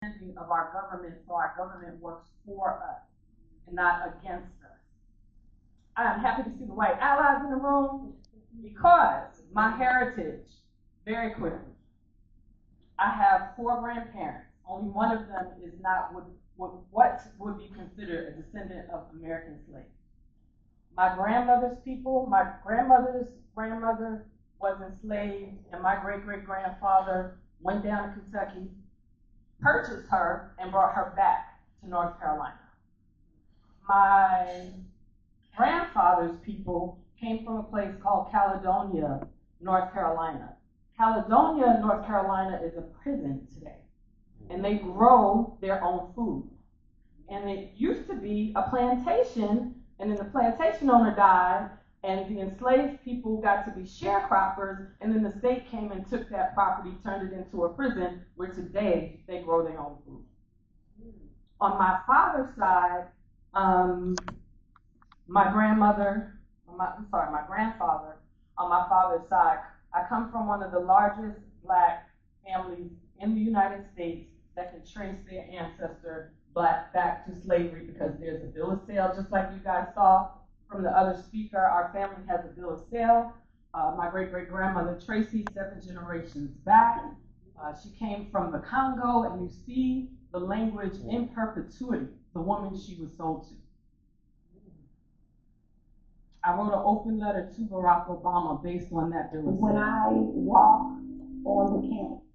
of our government, so our government works for us and not against us. I'm happy to see the white allies in the room because my heritage, very quickly, I have 4 grandparents. Only one of them is not what would be considered a descendant of American slaves. My grandmother's people, my grandmother's grandmother was enslaved, and my great-great-grandfather went down to Kentucky, purchased her, and brought her back to North Carolina. My grandfather's people came from a place called Caledonia, North Carolina. Caledonia, North Carolina is a prison today, and they grow their own food. And it used to be a plantation, and then the plantation owner died, and the enslaved people got to be sharecroppers, and then the state came and took that property, turned it into a prison, where today they grow their own food. On my father's side, my grandfather, on my father's side, I come from one of the largest Black families in the United States that can trace their ancestor back to slavery, because there's a bill of sale, just like you guys saw from the other speaker. Our family has a bill of sale. My great-great-grandmother Tracy, 7 generations back. She came from the Congo, and you see the language in perpetuity, the woman she was sold to. I wrote an open letter to Barack Obama based on that bill of sale. When I walk on the campus.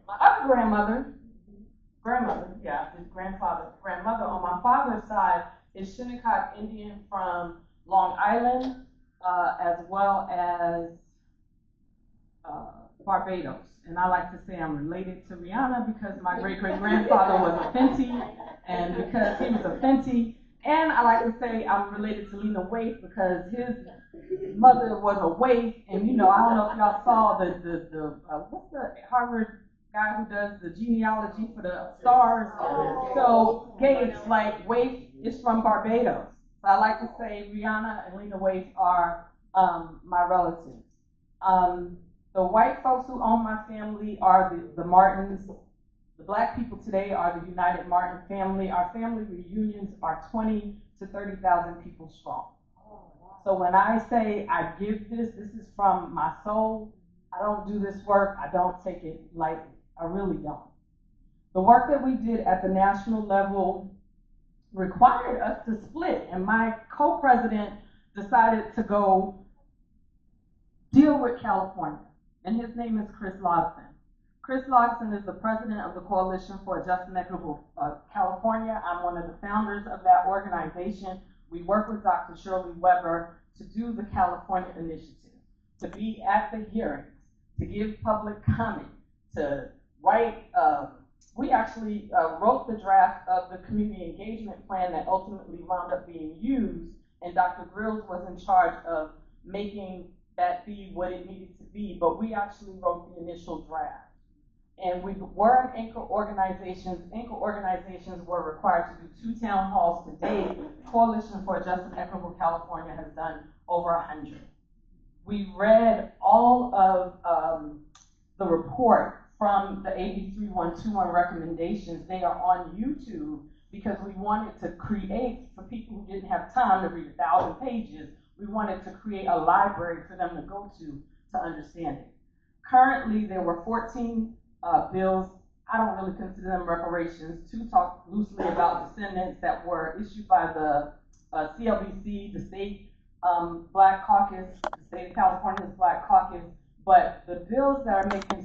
My other grandmother, grandmother on my father's side is Shinnecock Indian from Long Island, as well as Barbados. And I like to say I'm related to Rihanna because my great-great-grandfather was a Fenty, and because he was a Fenty. And I like to say I'm related to Lena Waithe because his mother was a Waithe. And I don't know if y'all saw what's the Harvard guy who does the genealogy for the stars? So Gates, like Waithe is from Barbados. So I like to say Rihanna and Lena Waithe are my relatives. The white folks who own my family are the Martins. The Black people today are the United Martin family. Our family reunions are 20 to 30,000 people strong. So when I say I give this is from my soul. I don't do this work. I don't take it lightly. I really don't. The work that we did at the national level required us to split, and my co-president decided to go deal with California, and his name is Chris Logson. Chris Logson is the president of the Coalition for a Just and Equitable California. I'm one of the founders of that organization. We work with Dr. Shirley Weber to do the California initiative, to be at the hearings, to give public comment, to write. We actually wrote the draft of the community engagement plan that ultimately wound up being used, and Dr. Grills was in charge of making that be what it needed to be, but we actually wrote the initial draft. And we were an anchor organizations. Anchor organizations were required to do 2 town halls today. Coalition for a Just and Equitable California has done over 100. We read all of the report from the AB 3121 recommendations. They are on YouTube because we wanted to create, for people who didn't have time to read 1,000 pages, we wanted to create a library for them to go to understand it. Currently, there were 14 bills. I don't really consider them reparations. 2 talk loosely about descendants that were issued by the CLBC, the state Black Caucus, the state of California's Black Caucus. But the bills that are making